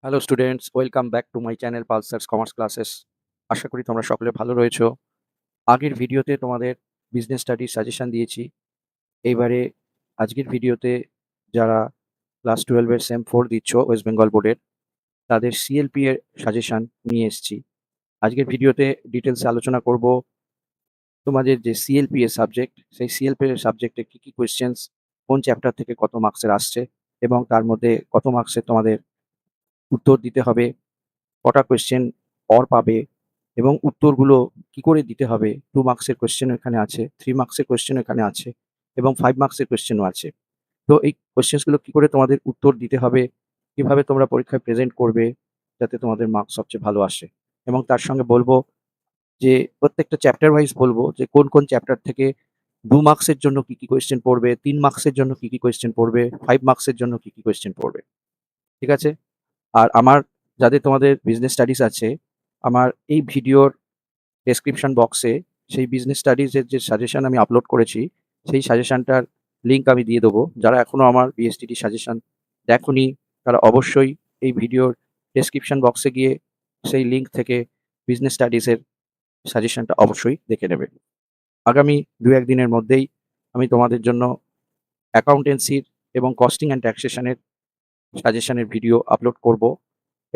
Hello students, welcome back to my channel Pulsars commerce classes. আশা করি তোমরা সকলে ভালো রয়েছো। আগের ভিডিওতে তোমাদের বিজনেস স্টাডিজ সাজেশন দিয়েছি। এইবারে আজকের ভিডিওতে যারা ক্লাস 12 এর সেম 4 দিচ্ছ ওয়েস্ট বেঙ্গল বোর্ডের, তাদের সিএলপি এর সাজেশন নিয়ে এসেছি। আজকের ভিডিওতে ডিটেলসে আলোচনা করব তোমাদের যে সিএলপি এর সাবজেক্ট, সেই সিএলপি এর সাবজেক্টে কি কোয়েশ্চেন্স, কোন চ্যাপ্টার থেকে কত মার্কসের আসছে এবং তার মধ্যে কত মার্কসের তোমাদের উত্তর দিতে হবে, কটা কোয়েশ্চেন পাবে এবং উত্তরগুলো কি করে দিতে হবে। 2 মার্কসের কোয়েশ্চেন এখানে আছে, 3 মার্কসের কোয়েশ্চেন এখানে আছে এবং 5 মার্কসের কোয়েশ্চেনও আছে। তো এই কোয়েশ্চেনসগুলো কি করে তোমাদের উত্তর দিতে হবে, কিভাবে তোমরা পরীক্ষায় প্রেজেন্ট করবে যাতে তোমাদের মার্কস সবচেয়ে ভালো আসে। এবং তার সঙ্গে বলবো যে প্রত্যেকটা চ্যাপ্টার ওয়াইজ বলবো যে কোন চ্যাপ্টার থেকে 2 মার্কসের জন্য কি কোয়েশ্চেন পড়বে, 3 মার্কসের জন্য কি কোয়েশ্চেন পড়বে, 5 মার্কসের জন্য কি কোয়েশ্চেন পড়বে। ঠিক আছে? আর আমার যাদের তোমাদের বিজনেস স্টাডিজ আছে, আমার এই ভিডিওর ডেসক্রিপশন বক্সে সেই বিজনেস স্টাডিজের যে সাজেশন আমি আপলোড করেছি, সেই সাজেশনটার লিঙ্ক আমি দিয়ে দেবো। যারা এখনো আমার বিএসটিডি সাজেশন দেখোনি, তারা অবশ্যই এই ভিডিওর ডেসক্রিপশন বক্সে গিয়ে সেই লিঙ্ক থেকে বিজনেস স্টাডিজের সাজেশনটা অবশ্যই দেখে নেবে। আগামী 2-1 দিনের মধ্যেই আমি তোমাদের জন্য অ্যাকাউন্টেন্সির এবং কস্টিং অ্যান্ড ট্যাক্সেশনের সাজেশনের ভিডিও আপলোড করব।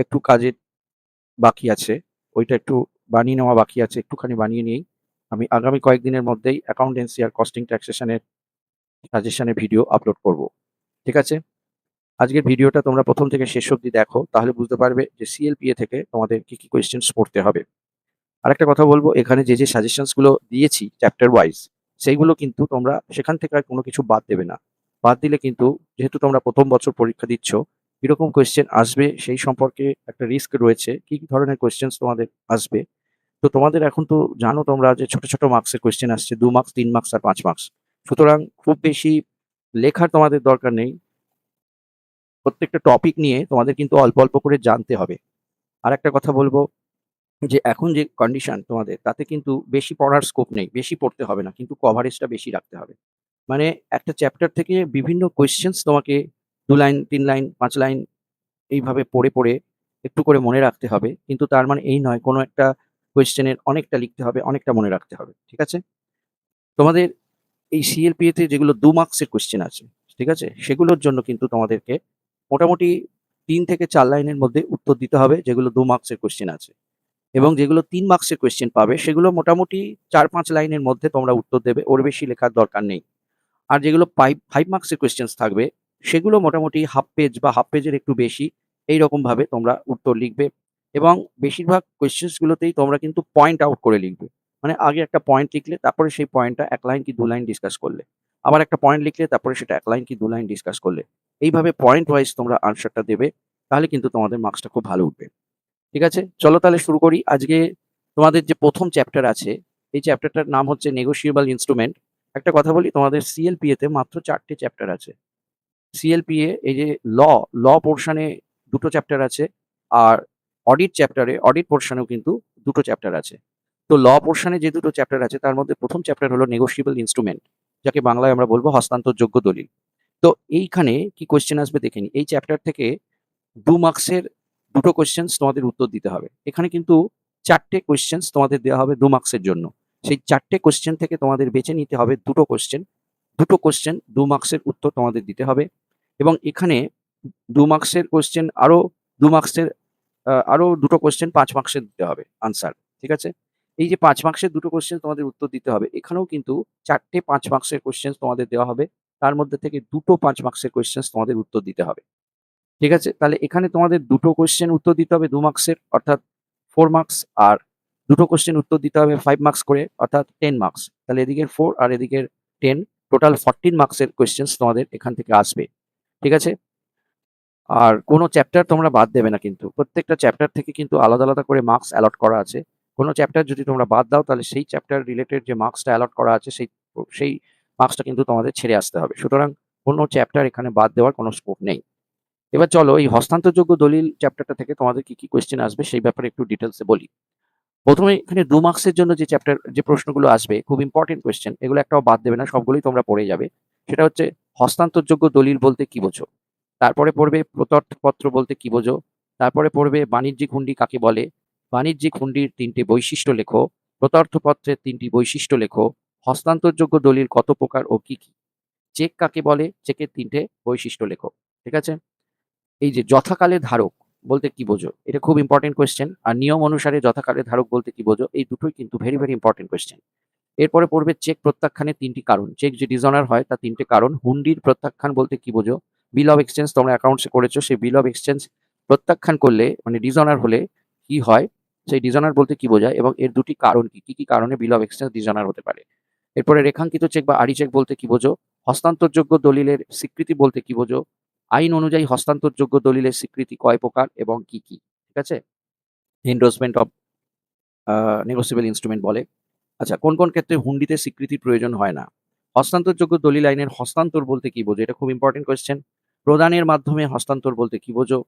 একটু কাজের বাকি আছে, ওইটা একটু বানিয়ে নেওয়া বাকি আছে, একটুখানি বানিয়ে নিয়েই আমি আগামী কয়েকদিনের মধ্যেই অ্যাকাউন্টেন্সি আর কস্টিং ট্যাক্সেশনের সাজেশনের ভিডিও আপলোড করব। ঠিক আছে? আজকের ভিডিওটা তোমরা প্রথম থেকে শেষ অবধি দেখো, তাহলে বুঝতে পারবে যে সিএলপিএ থেকে তোমাদের কি কোয়েশ্চেন্স পড়তে হবে। আরেকটা কথা বলবো, এখানে যে সাজেশনস গুলো দিয়েছি চ্যাপ্টার ওয়াইজ, সেইগুলো কিন্তু তোমরা সেখান থেকে আর কোনো কিছু বাদ দেবে না। বাদ দিলে কিন্তু, যেহেতু তোমরা প্রথম বছর পরীক্ষা দিচ্ছ, কিরকম কোয়েশ্চেন আসবে সেই সম্পর্কে একটা রিস্ক রয়েছে, কি ধরনের কোয়েশ্চেন্স তোমাদের আসবে। তো তোমাদের এখন তো জানো তোমরা যে ছোট মার্কসের কোয়েশ্চেন আসছে, 2 মার্কস, 3 মার্কস আর 5 মার্কস। সুতরাং খুব বেশি লেখার তোমাদের দরকার নেই। প্রত্যেকটা টপিক নিয়ে তোমাদের কিন্তু অল্প করে জানতে হবে। আরেকটা কথা বলবো যে এখন যে কন্ডিশন তোমাদের, তাতে কিন্তু বেশি পড়ার স্কোপ নেই। বেশি পড়তে হবে না, কিন্তু কভারেজটা বেশি রাখতে হবে। মানে একটা চ্যাপ্টার থেকে বিভিন্ন কোয়েশ্চেনস তোমাকে 2 লাইন, 3 লাইন, 5 লাইন এইভাবে পড়ে একটু করে মনে রাখতে হবে। কিন্তু তার মানে এই নয় কোনো একটা কোয়েশ্চেনের অনেকটা লিখতে হবে, অনেকটা মনে রাখতে হবে। ঠিক আছে? তোমাদের এই সিএলপিএ তে যেগুলো 2 মার্কসের কোয়েশ্চেন আছে, ঠিক আছে? সেগুলোর জন্য কিন্তু তোমাদেরকে মোটামুটি 3 থেকে 4 লাইনের মধ্যে উত্তর দিতে হবে, যেগুলো 2 মার্কসের কোয়েশ্চেন আছে। এবং যেগুলো 3 মার্কসের কোয়েশ্চেন পাবে, সেগুলো মোটামুটি 4-5 লাইনের মধ্যে তোমরা উত্তর দেবে। ওর বেশি লেখার দরকার নেই। আর যেগুলো 5 মার্কসের কোয়েশ্চেন্স থাকবে, সেগুলো মোটামুটি হাফ পেজ বা হাফ পেজের একটু বেশি, এইরকমভাবে তোমরা উত্তর লিখবে। এবং বেশিরভাগ কোয়েশ্চেন্স গুলোতেই তোমরা কিন্তু পয়েন্ট আউট করে লিখবে। মানে আগে একটা পয়েন্ট লিখলে, তারপরে সেই পয়েন্টটা 1 লাইন কি 2 লাইন ডিসকাস করলে। আবার একটা পয়েন্ট লিখলে, তারপরে সেটা 1 লাইন কি 2 লাইন ডিসকাস করলে। এইভাবে পয়েন্ট ওয়াইজ তোমরা আনসারটা দেবে। তাহলে কিন্তু তোমাদের মার্কসটা খুব ভালো উঠবে। ঠিক আছে? চলো তাহলে শুরু করি। আজকে তোমাদের যে ১ম চ্যাপ্টার আছে, এই চ্যাপ্টারটার নাম হচ্ছে নেগোশিয়েবল ইন্সট্রুমেন্ট। একটা কথা বলি, তোমাদের সিএলপিএ তে মাত্র 4 টে চ্যাপ্টার আছে। সিএলপিএ এই যে ল, পোরশনে 2 টো চ্যাপ্টার আছে। আর অডিট পোরশনেও কিন্তু 2 টো চ্যাপ্টার আছে। তো ল পোরশনে যে 2 টো চ্যাপ্টার আছে, তার মধ্যে ১ম চ্যাপ্টার হলো নেগোশিয়েবল ইন্সট্রুমেন্ট, যাকে বাংলায় আমরা বলব হস্তান্তরযোগ্য দলিল। তো এইখানে কি কোয়েশ্চেন আসবে দেখে নিই। এই চ্যাপ্টার থেকে 2 মার্কসের 2 টো কোয়েশ্চেনস তোমাদের উত্তর দিতে হবে। এখানে কিন্তু 4 টে কোয়েশ্চেনস তোমাদের দেওয়া হবে 2 মার্কসের জন্য। সেই 4 টে কোয়েশ্চেন থেকে তোমাদের বেছে নিতে হবে 2 টো কোয়েশ্চেন। 2 টো কোয়েশ্চেন 2 মার্কসের উত্তর তোমাদের দিতে হবে। এবং এখানে 2 মার্কসের কোয়েশ্চেন আরো 2 টো কোয়েশ্চেন 5 মার্কসের দিতে হবে আনসার। ঠিক আছে? এই যে 5 মার্কসের 2 টো কোয়েশ্চেন তোমাদের উত্তর দিতে হবে। এখানেও কিন্তু 4 টে 5 মার্কসের কোয়েশ্চেনস তোমাদের দেওয়া হবে। তার মধ্যে থেকে 2 টো 5 মার্কসের কোয়েশ্চেনস তোমাদের উত্তর দিতে হবে। ঠিক আছে? তাহলে এখানে তোমাদের 2 টো কোয়েশ্চেন উত্তর দিতে হবে 2 মার্কসের, অর্থাৎ 4 মার্কস। আর 2 টো কোয়েশ্চেন উত্তর দিতে হবে 5 মার্কস করে, অর্থাৎ 10 মার্কস। তাহলে এদিকের 4 আর এদিকের 10, টোটাল 14 মার্কসের কোয়েশ্চেনস তোমাদের এখান থেকে আসবে। ঠিক আছে? আর কোন চ্যাপ্টার তোমরা বাদ দেবে না কিন্তু। প্রত্যেকটা চ্যাপ্টার থেকে কিন্তু আলাদা করে মার্কস অ্যালট করা আছে। কোন চ্যাপ্টার যদি তোমরা বাদ দাও, তাহলে সেই চ্যাপ্টার রিলেটেড যে মার্কসটা অ্যালট করা আছে, সেই মার্কসটা কিন্তু তোমাদের ছেড়ে আসতে হবে। সুতরাং কোন চ্যাপ্টার এখানে বাদ দেওয়ার কোন স্কোপ নেই। এবার চলো এই হস্তান্তরযোগ্য দলিল চ্যাপ্টারটা থেকে তোমাদের কি কোয়েশ্চেন আসবে সেই ব্যাপারে একটু ডিটেলসে বলি। প্রথমে এখানে 2 মার্কসের জন্য যে প্রশ্নগুলো আসবে, খুব ইম্পর্টেন্ট কোয়েশ্চেন, এগুলো একটাও বাদ দেবে না, সবগুলোই তোমরা পড়ে যাবে। সেটা হচ্ছে হস্তান্তরযোগ্য দলিল বলতে কি বোঝো? তারপরে পড়বে প্রত্যর্থপত্র বলতে কি বোঝো? তারপরে পড়বে বাণিজ্যিক হুন্ডি কাকে বলে, বাণিজ্যিক হুন্ডির ৩টি বৈশিষ্ট্য লেখো, প্রত্যর্থপত্রের ৩টি বৈশিষ্ট্য লেখো, হস্তান্তরযোগ্য দলিল কত প্রকার ও কি কি, চেক কাকে বলে, চেকের ৩টে বৈশিষ্ট্য লেখো। ঠিক আছে? এই যে যথাকালে ধারক বলতে কি বোঝো, এটা খুব ইম্পর্টেন্ট কোয়েশ্চেন। আর নিয়ম অনুসারে যথাকালে ধারক বলতে কি বোঝো, এই দুটোই কিন্তু ভেরি ভেরি ইম্পর্টেন্ট কোয়েশ্চেন। এরপরে পড়বে চেক প্রত্যাখ্যানের ৩টি কারণ, চেক যে ডিসঅনার হয় তার ৩টে কারণ। হুন্ডির প্রত্যাখ্যান বলতে কি বোঝো, বিল অফ এক্সচেঞ্জ তোমরা অ্যাকাউন্টসে করেছো, সেই বিল অফ এক্সচেঞ্জ প্রত্যাখ্যান করলে মানে ডিসঅনার হলে কি হয়, সেই ডিসঅনার বলতে কি বোঝায় এবং এর দুটি কারণ কি, কি কারণে বিল অফ এক্সচেঞ্জ ডিসঅনার হতে পারে। এরপরে রেখাঙ্কিত চেক বা আড়ি চেক বলতে কি বোঝো, হস্তান্তরযোগ্য দলিলের স্বীকৃতি বলতে কি বোঝো, আইন অনুযায়ী হস্তান্তরযোগ্য দলিলের স্বীকৃতি কয় প্রকার এবং কি কি। ঠিক আছে? এন্ডোর্সমেন্ট অফ নেগোসিয়েবল ইনস্ট্রুমেন্ট বলে। আচ্ছা, কোন কোন ক্ষেত্রে হুন্ডিতে স্বীকৃতির প্রয়োজন হয় না, হস্তান্তরযোগ্য দলিল আইনের হস্তান্তর বলতে কি বোঝো, এটা খুব ইম্পর্টেন্ট কোয়েশ্চেন। প্রদানের মাধ্যমে হস্তান্তর বলতে কি বোঝো,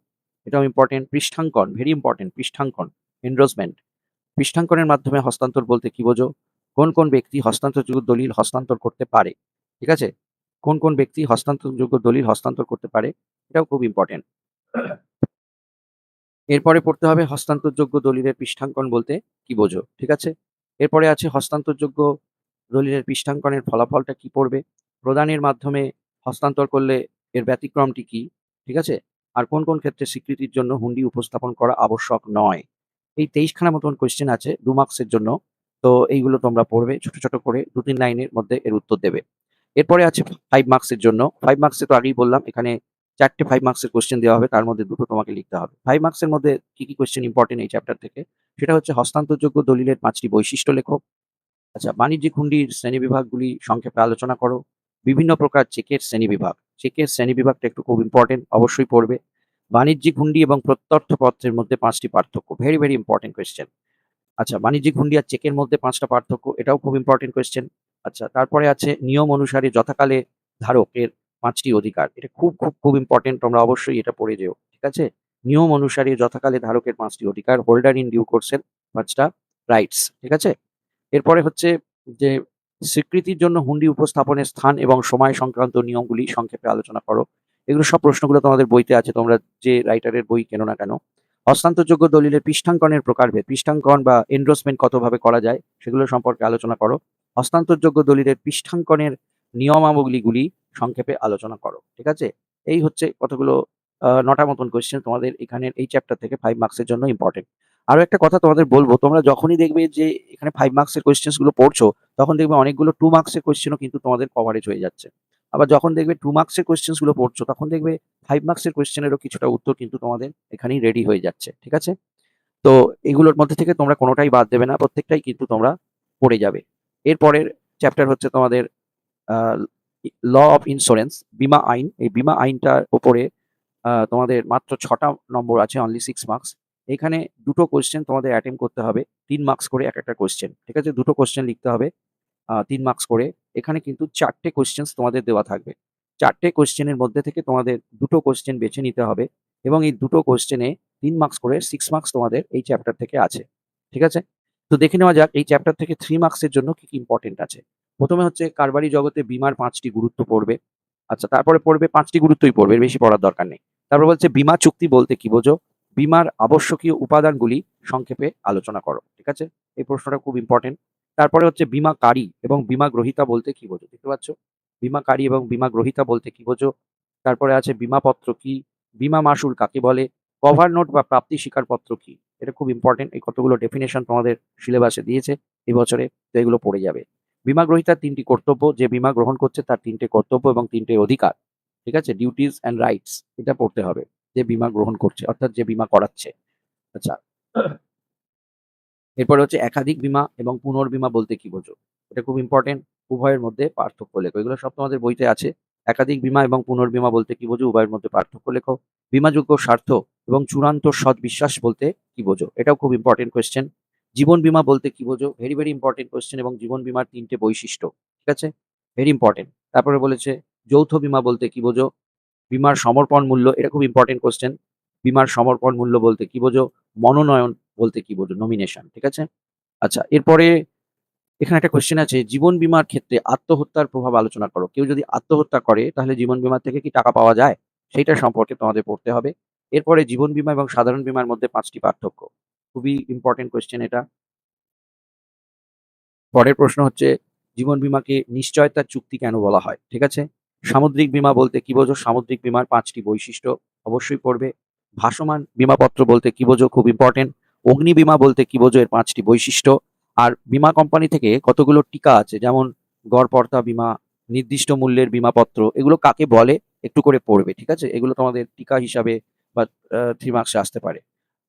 এটাও ইম্পর্টেন্ট। পৃষ্ঠাঙ্কন ভেরি ইম্পর্টেন্ট, পৃষ্ঠাঙ্কন এন্ডোর্সমেন্ট, পৃষ্ঠাঙ্কনের মাধ্যমে হস্তান্তর বলতে কি বোঝো, কোন কোন ব্যক্তি হস্তান্তরযোগ্য দলিল হস্তান্তর করতে পারে। ঠিক আছে? কোন কোন ব্যক্তি হস্তান্তরযোগ্য দলিল হস্তান্তর করতে পারে, এটাও খুব ইম্পর্টেন্ট। এরপরে পড়তে হবে হস্তান্তরযোগ্য দলিলের পৃষ্ঠাঙ্কন বলতে কি বোঝো। ঠিক আছে? এরপরে আছে হস্তান্তরযোগ্য দলিলের পৃষ্ঠাঙ্কনের ফলাফলটা কি পড়বে, প্রদানের মাধ্যমে হস্তান্তর করলে এর ব্যতিক্রমটি কি। ঠিক আছে? আর কোন কোন ক্ষেত্রে স্বীকৃতির জন্য হুন্ডি উপস্থাপন করা আবশ্যক নয়। এই 23খানা মতন কোয়েশ্চেন আছে 2 মার্কসের জন্য। তো এইগুলো তোমরা পড়বে ছোট ছোট করে 2-3 লাইনের মধ্যে এর উত্তর দেবে। এরপরে আছে 5 মার্কসের জন্য। 5 মার্কসে তো আগেই বললাম এখানে 4টে 5 মার্কসের কোয়েশ্চেন দেওয়া হবে, তার মধ্যে 2টো তোমাকে লিখতে হবে। 5 মার্কসের মধ্যে কি কি কোয়েশ্চেন ইম্পর্টেন্ট এই চ্যাপ্টার থেকে, সেটা হচ্ছে হস্তান্তরযোগ্য দলিলের 5টি বৈশিষ্ট্য লেখো। আচ্ছা, বাণিজ্যিক হুন্ডির শ্রেণীবিভাগগুলি সংক্ষেপে আলোচনা করো। বিভিন্ন প্রকার চেকের শ্রেণীবিভাগ, চেকের শ্রেণীবিভাগটা একটু খুব ইম্পর্টেন্ট, অবশ্যই পড়বে। বাণিজ্যিক হুন্ডি এবং প্রত্যর্থপত্রের মধ্যে 5টি পার্থক্য, ভেরি ভেরি ইম্পর্টেন্ট কোয়েশ্চেন। আচ্ছা, বাণিজ্যিক হুন্ডি আর চেকের মধ্যে 5টা পার্থক্য, এটাও খুব ইম্পর্টেন্ট কোয়েশ্চেন। আচ্ছা, তারপরে আছে নিয়ম অনুসারে যথাকালে ধারকের 5টি অধিকার, এটা খুব খুব খুব ইম্পর্টেন্ট, তোমরা অবশ্যই এটা পড়ে যেও। ঠিক আছে? নিয়ম অনুসারে যথাকালে ধারকের 5টি অধিকার, হোল্ডার ইন ডিউ কোর্সের 5টা রাইটস। ঠিক আছে? এরপরে হচ্ছে যে স্বীকৃতির জন্য হুন্ডি উপস্থাপনের স্থান এবং সময় সংক্রান্ত নিয়মগুলি সংক্ষেপে আলোচনা করো। এগুলো সব প্রশ্নগুলো তোমাদের বইতে আছে, তোমরা যে রাইটারের বই কেনো না কেন। হস্তান্তরযোগ্য দলিলের পৃষ্ঠাঙ্কনের প্রকারভেদ, পৃষ্ঠাঙ্কন বা এন্ডোর্সমেন্ট কতভাবে করা যায় সেগুলো সম্পর্কে আলোচনা করো। হস্তান্তরযোগ্য দলিলের পৃষ্ঠাঙ্কনের নিয়মাবলীগুলি সংক্ষেপে আলোচনা করো। ঠিক আছে? এই হচ্ছে কতগুলো 9টা মতন কোয়েশ্চেন তোমাদের এখানের এই চ্যাপ্টার থেকে 5 মার্কসের জন্য ইম্পর্টেন্ট। আরো একটা কথা তোমাদের বলবো, তোমরা যখনই দেখবে যে এখানে 5 মার্কসের কোয়েশ্চেন্স গুলো পড়ছো, তখন দেখবে অনেকগুলো 2 মার্কসের কোয়েশ্চেনও কিন্তু তোমাদের কভারেজ হয়ে যাচ্ছে। আবার যখন দেখবে 2 মার্কসের কোয়েশ্চেন্স গুলো পড়ছো, তখন দেখবে 5 মার্কসের কোয়েশ্চেনেরও কিছুটা উত্তর কিন্তু তোমাদের এখানেই রেডি হয়ে যাচ্ছে। ঠিক আছে? তো এগুলোর মধ্যে থেকে তোমরা কোনোটাই বাদ দেবে না, প্রত্যেকটাই কিন্তু তোমরা পড়ে যাবে। এরপরের চ্যাপ্টার হচ্ছে তোমাদের ল অফ ইন্স্যুরেন্স, বীমা আইন। এই বীমা আইনটার উপরে তোমাদের মাত্র 6টা নম্বর আছে, অনলি 6 মার্কস। এখানে 2টো কোয়েশ্চেন তোমাদের অ্যাটেম্প করতে হবে, 3 মার্কস করে এক একটা কোয়েশ্চেন। ঠিক আছে? 2টো কোয়েশ্চেন লিখতে হবে 3 মার্কস করে। এখানে কিন্তু 4টে কোয়েশ্চেন্স তোমাদের দেওয়া থাকবে। 4টে কোয়েশ্চেনের মধ্যে থেকে তোমাদের 2টো কোয়েশ্চেন বেছে নিতে হবে এবং এই 2টো কোয়েশ্চেনে 3 মার্কস করে 6 মার্কস তোমাদের এই চ্যাপ্টার থেকে আছে। ঠিক আছে? তো দেখে নেওয়া যাক এই চ্যাপ্টার থেকে 3 মার্কসের জন্য কি কি ইম্পর্টেন্ট আছে। প্রথমে হচ্ছে কারবারি জগতে বীমার 5টি গুরুত্ব পড়বে। আচ্ছা, তারপরে পড়বে 5টি গুরুত্বই পড়বে, এর বেশি পড়ার দরকার নেই। তারপর বলছে বীমা চুক্তি বলতে কি বোঝো, বীমার আবশ্যকীয় উপাদানগুলি সংক্ষেপে আলোচনা করো। ঠিক আছে? এই প্রশ্নটা খুব ইম্পর্টেন্ট। তারপরে হচ্ছে বীমাকারী এবং বীমা গ্রহীতা বলতে কি বোঝো, দেখতে পাচ্ছ? বীমাকারী এবং বীমা গ্রহীতা বলতে কি বোঝো। তারপরে আছে বীমাপত্র কি, বীমা মাশুল কাকে বলে, কভার নোট বা প্রাপ্তি স্বীকারপত্র কি। এটা খুব ইম্পর্টেন্ট, এই কতগুলো ডেফিনেশন তোমাদের সিলেবাসে দিয়েছে এই বছরে, তো এগুলো পড়ে যাবে। বীমা গ্রহীতার 3টি কর্তব্য, যে বীমা গ্রহণ করছে তার 3টে কর্তব্য এবং 3টে অধিকার। ঠিক আছে? ডিউটিস অ্যান্ড রাইটস, এটা পড়তে হবে, যে বীমা গ্রহণ করছে অর্থাৎ যে বীমা করাচ্ছে। আচ্ছা, এরপরে হচ্ছে একাধিক বীমা এবং পুনর্বীমা বলতে কি বোঝো, এটা খুব ইম্পর্টেন্ট। উভয়ের মধ্যে পার্থক্য লেখো, এগুলো সব তোমাদের বইতে আছে। একাধিক বীমা এবং পুনর্বীমা বলতে কি বোঝো, উভয়ের মধ্যে পার্থক্য লেখো। বীমাযোগ্য স্বার্থ এবং চূড়ান্ত সৎবিশ্বাস বলতে কি বোঝো, এটাও খুব ইম্পর্টেন্ট কোয়েশ্চেন। জীবন বীমা বলতে কি বোঝো, ভেরি ভেরি ইম্পর্টেন্ট কোয়েশ্চেন, এবং জীবন বীমার 3টে বৈশিষ্ট্য। ঠিক আছে? Very important. তারপরে বলেছে যৌথ বীমা বলতে কি বোঝো, বীমার সমর্পণ মূল্য, এটা খুব ইম্পর্টেন্ট কোয়েশ্চেন। বীমার সমর্পণ মূল্য বলতে কি বোঝো, মনোনয়ন বলতে কি বোঝো, নমিনেশন। ঠিক আছে? আচ্ছা, এরপরে এখানে একটা কোয়েশ্চেন আছে, জীবন বীমার ক্ষেত্রে আত্মহত্যার প্রভাব আলোচনা করো। কেউ যদি আত্মহত্যা করে তাহলে জীবন বীমা থেকে কি টাকা পাওয়া যায়, সেইটা সম্পর্কে তোমাদের পড়তে হবে। এরপরে জীবন বীমা এবং সাধারণ বীমার মধ্যে 5টি পার্থক্য। খুবই ইম্পোর্টেন্ট কোয়েশ্চেন এটা। পরের প্রশ্ন হচ্ছে, জীবন বীমাকে নিশ্চয়তার চুক্তি কেন বলা হয়? ঠিক আছে? সামুদ্রিক বীমা বলতে কি বোঝো? সামুদ্রিক বীমার 5টি বৈশিষ্ট্য অবশ্যই পড়বে। ভাসমান বীমাপত্র বলতে কি বোঝো? খুব ইম্পোর্টেন্ট। অগ্নি বীমা বলতে কি বোঝো? এর 5টি বৈশিষ্ট্য। আর বীমা কোম্পানি থেকে কতগুলো টিকা আছে, যেমন গড়পড়তা বীমা, নির্দিষ্ট মূল্যের বীমাপত্র, এগুলো কাকে বলে একটু করে পড়বে। ঠিক আছে? এগুলো তোমাদের টিকা হিসাবে বা 3 মার্কসে আসতে পারে।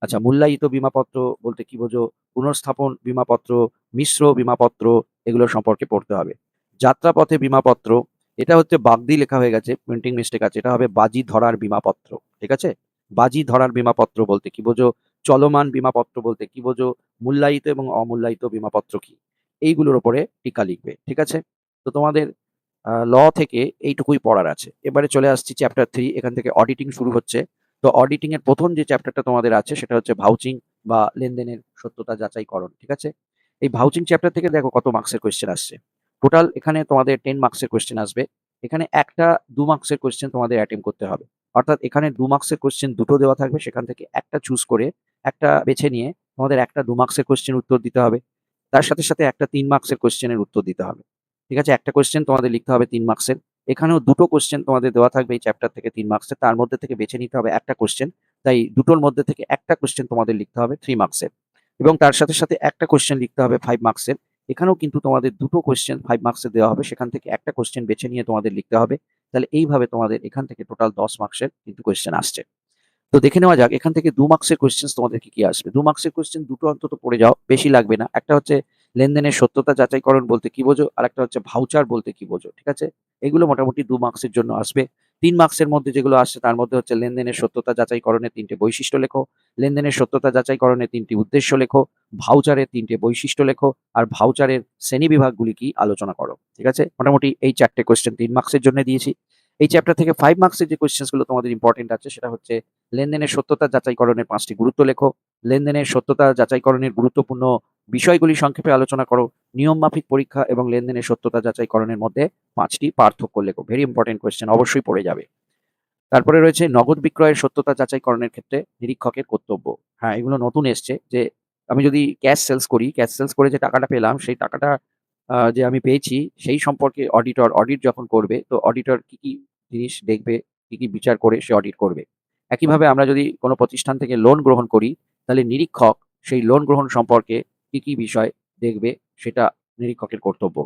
আচ্ছা, মূল্যায়িত বীমাপত্র বলতে কি বোঝো? পুনর্স্থাপন বীমাপত্র, মিশ্র বীমাপত্র, এগুলো সম্পর্কে পড়তে হবে। যাত্রাপথে বীমাপত্র, এটা হচ্ছে বাগদি লেখা হয়ে গেছে, প্রিন্টিং মিস্টেক আছে। এটা হবে বাজি ধরার বীমাপত্র। ঠিক আছে? বাজি ধরার বীমাপত্র বলতে কি বোঝো? চলমান বীমাপত্র বলতে কি বোঝো? মূল্যায়িত এবং অমূল্যায়িত বীমাপত্র কি? এইগুলোর উপরে টিকা লিখবে। ঠিক আছে? তো তোমাদের ল থেকে এইটুকুই পড়ার আছে। এবারে চলে আসছি চ্যাপ্টার 3। এখান থেকে অডিটিং শুরু হচ্ছে। তো অডিটিং এর ১ম যে চ্যাপ্টারটা তোমাদের আছে সেটা হচ্ছে ভাউচিং বা লেনদেনের সত্যতা যাচাইকরণ। ঠিক আছে? এই ভাউচিং চ্যাপ্টার থেকে দেখো কত মার্কসের কোয়েশ্চেন আসছে। টোটাল এখানে তোমাদের 10 মার্কসের কোয়েশ্চেন আসবে। এখানে একটা 2 মার্কসের কোয়েশ্চেন তোমাদের অ্যাটেম্প্ট করতে হবে। অর্থাৎ এখানে 2 মার্কসের কোয়েশ্চেন দুটো দেওয়া থাকবে, সেখান থেকে একটা চুজ করে, একটা বেছে নিয়ে তোমাদের একটা 2 মার্কসের কোয়েশ্চেন উত্তর দিতে হবে। তার সাথে, সাথে একটা 3 মার্কসের কোয়েশ্চেনের উত্তর দিতে হবে। ঠিক আছে? একটা কোয়েশ্চেন তোমাদের লিখতে হবে 3 মার্কসের। এখানেও দুটো কোয়েশ্চেন তোমাদের দেওয়া থাকবে এই চ্যাপ্টার থেকে 3 মার্কসের। তার মধ্যে থেকে বেছে নিতে হবে একটা কোয়েশ্চেন। তাই দুটোর মধ্যে থেকে একটা কোয়েশ্চেন তোমাদের লিখতে হবে 3 মার্কসের। এবং তার সাথে, সাথে একটা কোয়েশ্চেন লিখতে হবে 5 মার্কসের। এখানেও কিন্তু তোমাদের দুটো কোয়েশ্চেন 5 মার্কসের দেওয়া হবে। সেখান থেকে একটা কোয়েশ্চেন বেছে নিয়ে তোমাদের লিখতে হবে। তাহলে এইভাবে তোমাদের এখান থেকে টোটাল 10 মার্কসের কিন্তু কোয়েশ্চেন আসছে। তো দেখে নেওয়া যাক এখান থেকে 2 মার্কসের কোয়েশ্চেনস তোমাদের কি আসবে। 2 মার্কসের কোয়েশ্চেন দুটো অন্তত পড়ে যাও, বেশি লাগবে না। একটা হচ্ছে লেনদেনের সত্যতা যাচাইকরণ বলতে কি বোঝো? আরেকটা হচ্ছে ভাউচার বলতে কি বোঝো? ঠিক আছে? এগুলো মোটামুটি 2 মার্কসের জন্য আসবে। 3 মার্কসের মধ্যে যেগুলো আসছে তার মধ্যে হচ্ছে লেনদেনের সত্যতা যাচাইকরণের 3টে বৈশিষ্ট্য লেখো, লেনদেনের সত্যতা যাচাইকরণের 3টি উদ্দেশ্য লেখো, ভাউচারের 3টে বৈশিষ্ট্য লেখো, আর ভাউচারের শ্রেণীবিভাগগুলি কি আলোচনা করো। ঠিক আছে? মোটামুটি এই 4টে কোয়েশ্চেন 3 মার্কসের জন্য দিয়েছি। এই চ্যাপ্টার থেকে 5 মার্কসের যে কোয়েশ্চেনস গুলো তোমাদের ইম্পোর্টেন্ট আছে সেটা হচ্ছে লেনদেনের সত্যতা যাচাইকরণের 5টি গুরুত্ব লেখো, লেনদেনের সত্যতা যাচাইকরণের গুরুত্বপূর্ণ বিষয়গুলি সংক্ষেপে আলোচনা করো, নিয়মমাফিক পরীক্ষা এবং লেনদেনের সত্যতা যাচাইকরণের মধ্যে 5টি পার্থক্য লেখো। ভেরি ইম্পোর্টেন্ট কোয়েশ্চেন, অবশ্যই পড়ে যাবে। তারপরে রয়েছে নগদ বিক্রয়ের সত্যতা যাচাইকরণের ক্ষেত্রে নিরীক্ষকের কর্তব্য। হ্যাঁ, এগুলো নতুন এসছে যে আমি যদি ক্যাশ সেলস করি, ক্যাশ সেলস করে যে টাকাটা পেলাম সেই টাকাটা যে আমি পেয়েছি সেই সম্পর্কে অডিট যখন করবে, তো অডিটর কি, কি জিনিস দেখবে, কি, কি বিচার করে সে অডিট করবে। একইভাবে আমরা যদি কোনো প্রতিষ্ঠান থেকে লোন গ্রহণ করি, তাহলে নিরীক্ষক সেই লোন গ্রহণ সম্পর্কে কি, কি বিষয় দেখবে সেটা নিরীক্ষকের কর্তব্য।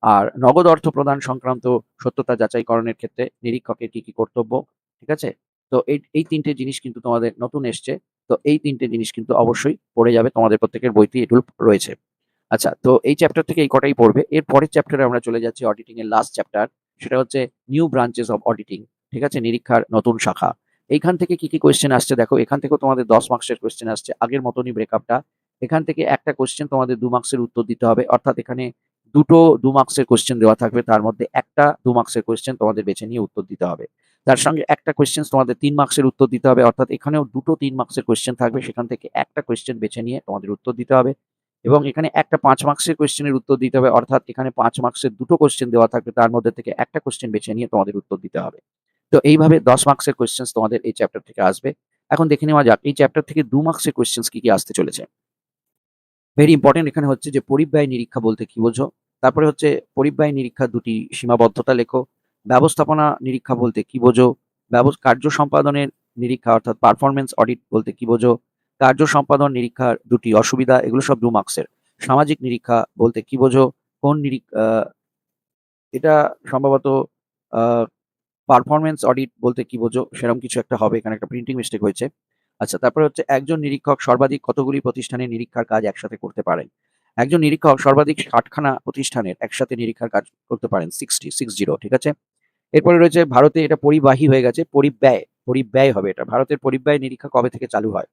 আর নগদ অর্থ প্রদান সংক্রান্ত সত্যতা যাচাইকরণের ক্ষেত্রে নিরীক্ষকের কি, কি কর্তব্য, ঠিক আছে? তো এই ৩টে জিনিস কিন্তু তোমাদের নতুন এসছে। তো এই ৩টে জিনিস কিন্তু অবশ্যই পড়ে যাবে, তোমাদের প্রত্যেকের বইতেই এগুলো রয়েছে। আচ্ছা, তো এই চ্যাপ্টার থেকে এই কটাই পড়বে। এর পরের চ্যাপ্টারে আমরা চলে যাচ্ছি অডিটিং এর লাস্ট চ্যাপ্টার। সেটা হচ্ছে নিউ ব্রাঞ্চেস অফ অডিটিং। ঠিক আছে? নিরীক্ষার নতুন শাখা। এইখান থেকে কি, কি কোয়েশ্চেন আসছে দেখো। এখান থেকেও তোমাদের 10 মার্কসের কোয়েশ্চেন আসছে। আগের মতনই ব্রেকআপটা। এখান থেকে একটা কোয়েশ্চেন তোমাদের 2 মার্কসের উত্তর দিতে হবে। অর্থাৎ এখানে দুটো 2 মার্কসের কোয়েশ্চেন দেওয়া থাকবে। তার মধ্যে একটা 2 মার্কসের কোয়েশ্চেন তোমাদের বেছে নিয়ে উত্তর দিতে হবে। তার সঙ্গে একটা কোয়েশ্চেন তোমাদের 3 মার্কসের উত্তর দিতে হবে। অর্থাৎ এখানেও দুটো 3 মার্কসের কোয়েশ্চেন থাকবে। সেখান থেকে একটা কোয়েশ্চেন বেছে নিয়ে তোমাদের উত্তর দিতে হবে। এবং এখানে একটা 5 মার্কসের কোয়েশ্চেনের উত্তর দিতে হবে। অর্থাৎ এখানে 5 মার্কসের দুটো কোয়েশ্চেন দেওয়া থাকবে। তার মধ্যে থেকে একটা কোয়েশ্চেন বেছে নিয়ে তোমাদের উত্তর দিতে হবে। তো এইভাবে 10 মার্কসের কোয়েশ্চেনস তোমাদের এই চ্যাপ্টার থেকে আসবে। এখন দেখে নেওয়া যাক এই চ্যাপ্টার থেকে 2 মার্কসের কোয়েশ্চেনস কি, কি আসতে চলেছে। ভেরি ইম্পোর্টেন্ট এখানে হচ্ছে যে পরিব্যয় নিরীক্ষা বলতে কি বোঝো? তারপরে হচ্ছে পরিব্যয় নিরীক্ষার 2টি সীমাবদ্ধতা লেখো। ব্যবস্থাপনা নিরীক্ষা বলতে কি বোঝো? কার্য সম্পাদনের নিরীক্ষা অর্থাৎ পারফরম্যান্স অডিট বলতে কি বোঝো? কার্য সম্পাদন নিরীক্ষার 2টি অসুবিধা, এগুলো সব 2 মার্কসের। সামাজিক নিরীক্ষা বলতে কি বোঝো? কোন এটা সম্ভবত আ পারফরম্যান্স অডিট বলতে কি বোঝো? সেরকম কিছু একটা হবে। এখানে একটা প্রিন্টিং মিস্টেক হয়েছে। আচ্ছা, তারপরে হচ্ছে একজন নিরীক্ষক সর্বাধিক কতগুলি প্রতিষ্ঠানের নিরীক্ষার কাজ একসাথে করতে পারেন? একজন নিরীক্ষক সর্বাধিক 60 খানা প্রতিষ্ঠানের একসাথে নিরীক্ষার কাজ করতে পারেন। 60, ঠিক আছে? এরপরে রয়েছে ভারতে এটা পরিবাহী হয়ে গেছে, পরিব্যয় হবে এটা। ভারতের পরিব্যয় নিরীক্ষা কবে থেকে চালু হয়?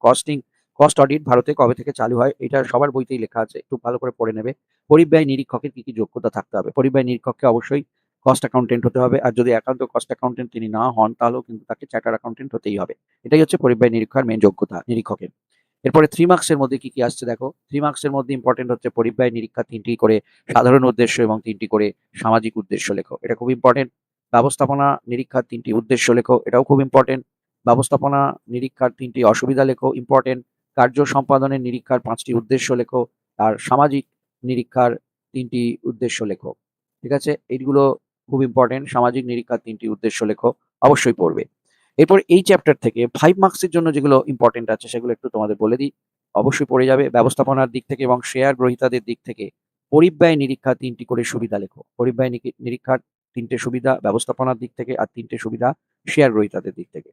কস্ট অডিট ভারতে কবে থেকে চালু হয়? এটা সবার বইতেই লেখা আছে। একটু ভালো করে পড়ে নেবে। পরিব্যয় নিরীক্ষকের কি, কি যোগ্যতা থাকতে হবে? পরিব্যয় নিরীক্ষককে অবশ্যই কস্ট অ্যাকাউন্টেন্ট হতে হবে। আর যদি একান্ত কস্ট অ্যাকাউন্টেন্ট তিনি না হন, তাহলেও কিন্তু তাকে চার্টার্ড অ্যাকাউন্টেন্ট হতেই হবে। এটাই হচ্ছে পরিব্যয় নিরীক্ষার মেইন যোগ্যতা নিরীক্ষকের। এরপরে 3 মার্কসের মধ্যে কি, কি আসছে দেখো। 3 মার্কসের মধ্যে ইম্পোর্টেন্ট হচ্ছে পরিব্যয় নিরীক্ষা 3টি করে সাধারণ উদ্দেশ্য এবং 3টি করে সামাজিক উদ্দেশ্য লেখো। এটা খুব ইম্পোর্টেন্ট। ব্যবস্থাপনা নিরীক্ষার 3টি উদ্দেশ্য লেখো। এটাও খুব ইম্পোর্টেন্ট। ব্যবস্থাপনা নিরীক্ষার 3টি অসুবিধা লেখো, ইম্পর্টেন্ট। কার্য সম্পাদনের নিরীক্ষার 5টি উদ্দেশ্য লেখো, আর সামাজিক নিরীক্ষার 3টি উদ্দেশ্য লেখো। ঠিক আছে, এইগুলো খুব ইম্পর্টেন্ট। সামাজিক নিরীক্ষার 3টি উদ্দেশ্য লেখো, অবশ্যই পড়বে। এরপর এই চ্যাপ্টার থেকে 5 মার্কসের জন্য যেগুলো ইম্পর্টেন্ট আছে সেগুলো একটু তোমাদের বলে দিই, অবশ্যই পড়ে যাবে। ব্যবস্থাপনার দিক থেকে এবং শেয়ার গ্রহীতাদের দিক থেকে পরিব্যয় নিরীক্ষা 3টি করে সুবিধা লেখো। পরিব্যয় নিরীক্ষার 3টে সুবিধা ব্যবস্থাপনার দিক থেকে, আর 3টে সুবিধা শেয়ার গ্রহীতাদের দিক থেকে।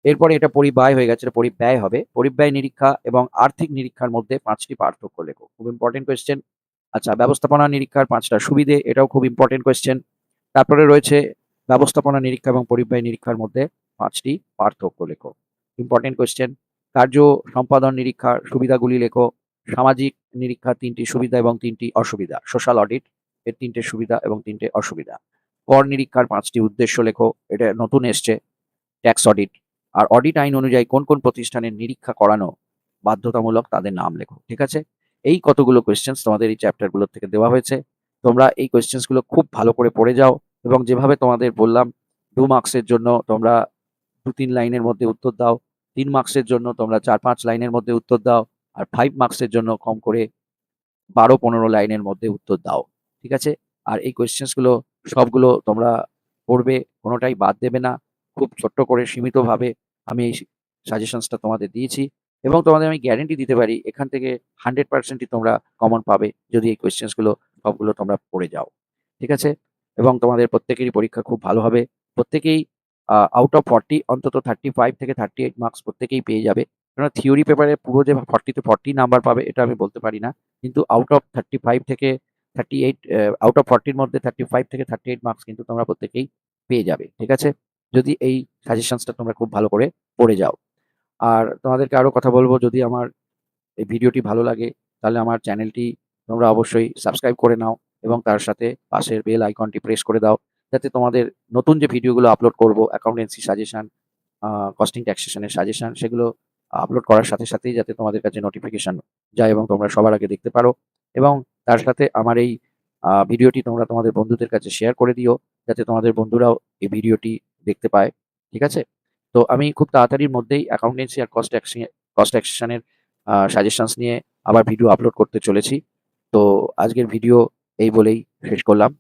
এরপরে এটা পরিব্যয় হয়ে গেছে, এটা পরিব্যয় হবে। পরিব্যয় নিরীক্ষা এবং আর্থিক নিরীক্ষার মধ্যে 5টি পার্থক্য লেখো। খুব ইম্পর্টেন্ট কোয়েশ্চেন। আচ্ছা, ব্যবস্থাপনা নিরীক্ষার 5টা সুবিধে, এটাও খুব ইম্পর্টেন্ট কোয়েশ্চেন। তারপরে রয়েছে ব্যবস্থাপনা নিরীক্ষা এবং পরিব্যয় নিরীক্ষার মধ্যে 5টি পার্থক্য লেখো। Important question. কার্য সম্পাদন নিরীক্ষার সুবিধাগুলি লেখো। সামাজিক নিরীক্ষার 3টি সুবিধা এবং 3টি অসুবিধা। সোশ্যাল অডিট এর 3টে সুবিধা এবং 3টে অসুবিধা। কর নিরীক্ষার 5টি উদ্দেশ্য লেখো, এটা নতুন এসছে। ট্যাক্স অডিট আর অডিট আইন অনুযায়ী কোন কোন প্রতিষ্ঠানের নিরীক্ষা করানো বাধ্যতামূলক তাদের নাম লেখো। ঠিক আছে, এই কতগুলো কোয়েশ্চেন্স তোমাদের এই চ্যাপ্টারগুলো থেকে দেওয়া হয়েছে। তোমরা এই কোয়েশ্চেন্সগুলো খুব ভালো করে পড়ে যাও এবং যেভাবে তোমাদের বললাম 2 মার্কসের জন্য তোমরা 2-3 লাইনের মধ্যে উত্তর দাও, 3 মার্কসের জন্য তোমরা 4-5 লাইনের মধ্যে উত্তর দাও, আর 5 মার্কসের জন্য কম করে 12-15 লাইনের মধ্যে উত্তর দাও। ঠিক আছে, আর এই কোয়েশ্চেন্সগুলো সবগুলো তোমরা পড়বে, কোনোটাই বাদ দেবে না। খুব ছোট্ট করে সীমিতভাবে আমি এই সাজেশনসটা তোমাদের দিয়েছি এবং তোমাদের আমি গ্যারেন্টি দিতে পারি এখান থেকে 100%ই তোমরা কমন পাবে যদি এই কোয়েশ্চেন্সগুলো সবগুলো তোমরা পড়ে যাও। ঠিক আছে, এবং তোমাদের প্রত্যেকেরই পরীক্ষা খুব ভালো হবে। প্রত্যেকেই আউট অফ 40 অন্তত 35 থেকে 38 মার্কস প্রত্যেকেই পেয়ে যাবে। কেননা থিওরি পেপারে পুরো যে 40 তে 40 নাম্বার পাবে এটা আমি বলতে পারি না। কিন্তু আউট অফ 35 থেকে 38 আউট অফ 40 এর মধ্যে 35 থেকে 38 মার্কস কিন্তু তোমরা প্রত্যেকেই পেয়ে যাবে। ঠিক আছে, যদি এই সাজেশনসটা তোমরা খুব ভালো করে পড়ে যাও। আর তোমাদেরকে আরো কথা বলবো, যদি আমার এই ভিডিওটি ভালো লাগে তাহলে আমার চ্যানেলটি তোমরা অবশ্যই সাবস্ক্রাইব করে নাও এবং তার সাথে পাশের বেল আইকনটি প্রেস করে দাও, যাতে তোমাদের নতুন যে ভিডিওগুলো আপলোড করব অ্যাকাউন্টেন্সি সাজেশন, কস্টিং ট্যাক্সেশনের সাজেশন, সেগুলো আপলোড করার সাথে সাথেই যাতে তোমাদের কাছে নোটিফিকেশন যায় এবং তোমরা সবার আগে দেখতে পারো। এবং তার সাথে আমার এই ভিডিওটি তোমরা তোমাদের বন্ধুদের কাছে শেয়ার করে দিও, যাতে তোমাদের বন্ধুরাও এই ভিডিওটি দেখতে পায়। ঠিক আছে, তো আমি খুব তাড়াতাড়ির মধ্যেই অ্যাকাউন্টেন্সি আর কস্ট ট্যাক্সেশনের সাজেশনস নিয়ে আবার ভিডিও আপলোড করতে চলেছি। তো আজকের ভিডিও এই বলেই শেষ করলাম।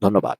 ধন্যবাদ।